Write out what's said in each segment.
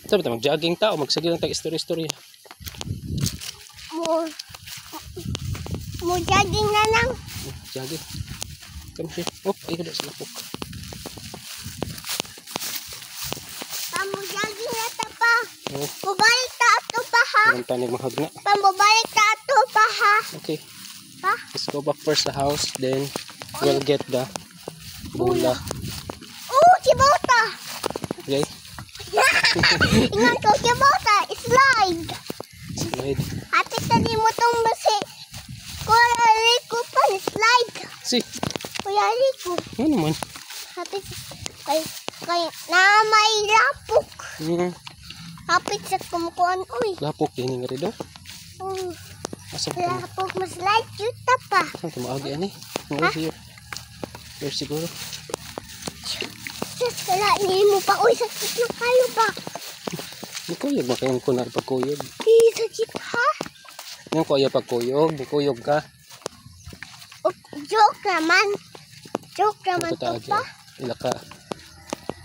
Sabi tayo, mag-jogging tao, magsagil lang tayo istorya-istorya. Mo jogging na lang. Jogging. Come here. Oh, ayaw na sila po. Pamujaging na ta pa. Oh. Bubalik ta ato pa ha. Parang tanig mahagna. Pambubalik ta ato pa ha. Okay. Pa? Let's go back first sa house. Then, we'll get the bula. Oh, chibota. Okay? Ingat ko, chibota. Slide. Slide. Ate, tali mo tong basi. Kuya Rico pa, slide. See? Kuya Rico. Ano naman? Ate, kay na may lapok. Hapit sa kumukuan, uy. Lapok, yun nga rin daw. Oh, Asa ba ito? lapok, mas light yun ta pa. Ano ito maagi ani? Ano siya? Here siguro. Sus, kalain mo pa. Uy, sakit na kayo ba? Hindi kuyog, makayon ko na pagkuyog. Sakit ha? Yung kuya pagkuyog, kuyog ka. Oh, joke naman. Joke naman Ito to pa. Ilaka.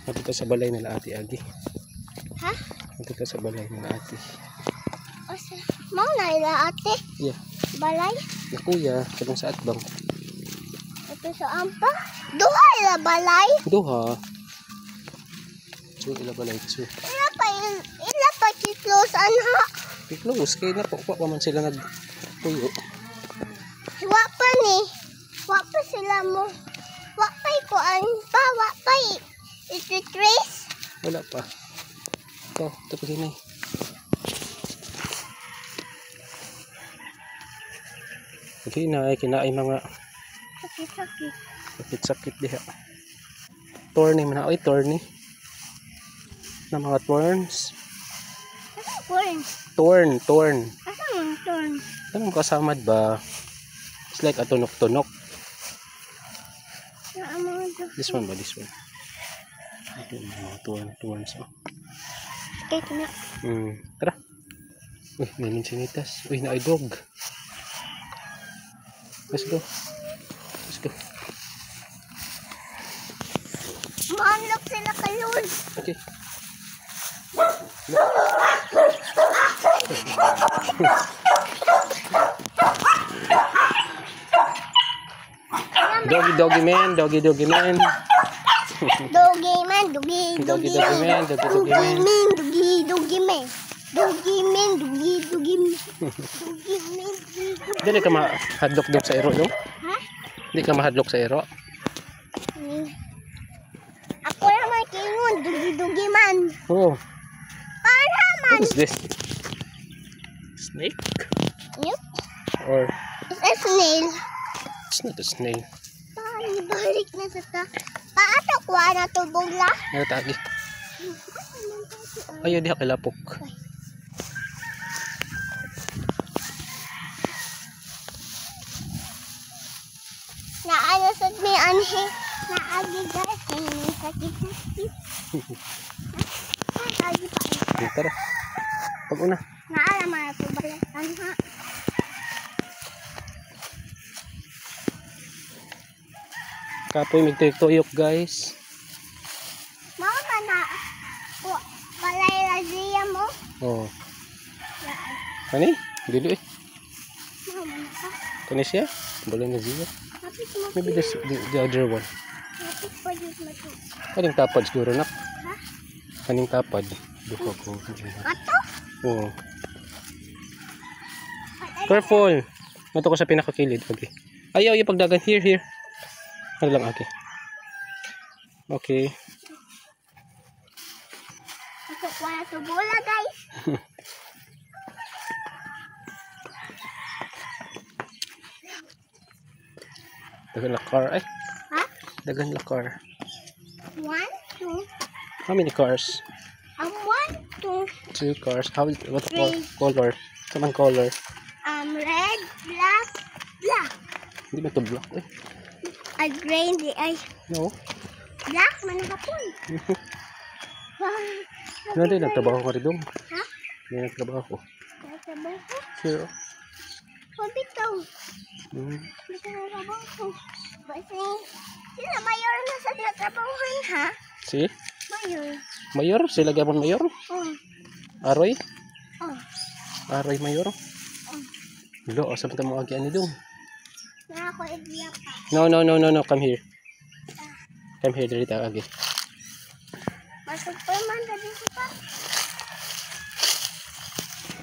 Ito sa balay nila ate Agi. Ha? Ito sa balay nila ate. Mau na ila ate. Yeah. Balay. Na kuya, kadang sa atbang. Ito sa ampa. Duha ila balay. Duha. So, ila balay so. Ila pa close anha. Close, kaya na po pa man sila nagpuyo. Wa pa ni. Wa pa sila mo. Wa pa ikuan pa. Wa pa i-trace. Wala pa. Ito pa ginay. Okay na, kinaay mga Sakit-sakit. sakit-sakit diha. Thorny man na. Oy, thorny. Na mga thorns. Corn. Thorn. Asa man corn? Anong kasamad ba? It's like a tunok-tunok. This one ba? This one. Ito mga thorns. Oh. Sakit na. Tara. Uy, may minsinitas. Uy, na ay dog. Let's go. Let's go. Maanlok sila kayon. Okay. Doggy man. Doggy man. Dili ka mahadlok dog sa ero dong? Ha? Di ka mahadlok sa ero? Ako naman kingon, dugi man. Oh. Para man. What is this? Snake? Yep. Or It's a snail. it's not a snail. Balik na sa ta. Paano kuha na to bugla? Natagi. Ayaw diha kalapok. Naano sa may anhe. Naagi guys. Sakit-sakit. Naagi pa. Tara. Pag-una. Naala man ito balikan ha. Kapoy magtuyok guys. Mao ka na. Balay razia mo. Oh. Kani? Dili eh. Mao man ka. Kani siya? Balay na siya. Kapit mo. Maybe the other one. Kapit pa dito mo to. Kaning tapad siguro nak. Ha? Kaning tapad. Duha ko. Ato? Oo. Careful. Nato ko sa pinakakilid. Okay. Ayaw yung pagdagan. Here. Ano lang okay. Okay. Ito kuha na to bola guys. Dagan la car. Ay. Ha? Dagan la car. 1, 2. How many cars? 1, 2. 2 cars. What Three. color? Samang color? Red, black. Hindi ba ito black eh? Ay, green di ay. No. Black man nakapon. Ano din nagtrabaho ka rin doon? Ha? Hindi nagtrabaho. Nagtrabaho? Sure. Pabitaw. Nagtrabaho. Basta sila mayor na sa trabahohan ha? Si? Mayor. Mayor? Sila gabon mayor? Oh. Aroy? Oh. Aroy mayor? Oh. Lo, asa man ta mo agi ani dong? Na ako idea pa. No, no, no, no, no. Come here. Come here, dali ta agi. Masuperman ka dito pa.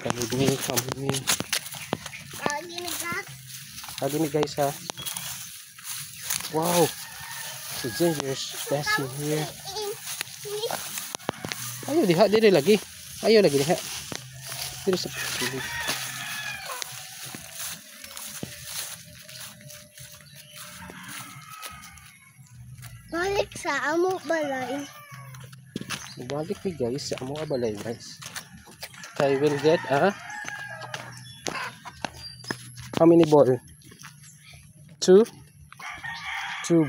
Come with me, come with me. Ginigas. Agi ni guys ha. Wow. So dangerous. That's in here. Ayo diha, diri lagi. Ayo lagi diha. Diri sa piling. Balik sa amo balay. Balik ni guys sa amo abalay guys. I will get how many ball? 2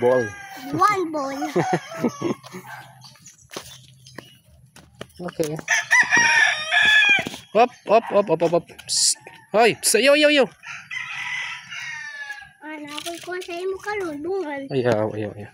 ball. 1 ball. Okay. Up. Psst. Hoy, yo. Ano ako ko sa imo kalubungan. Ayaw. Ayun, tara.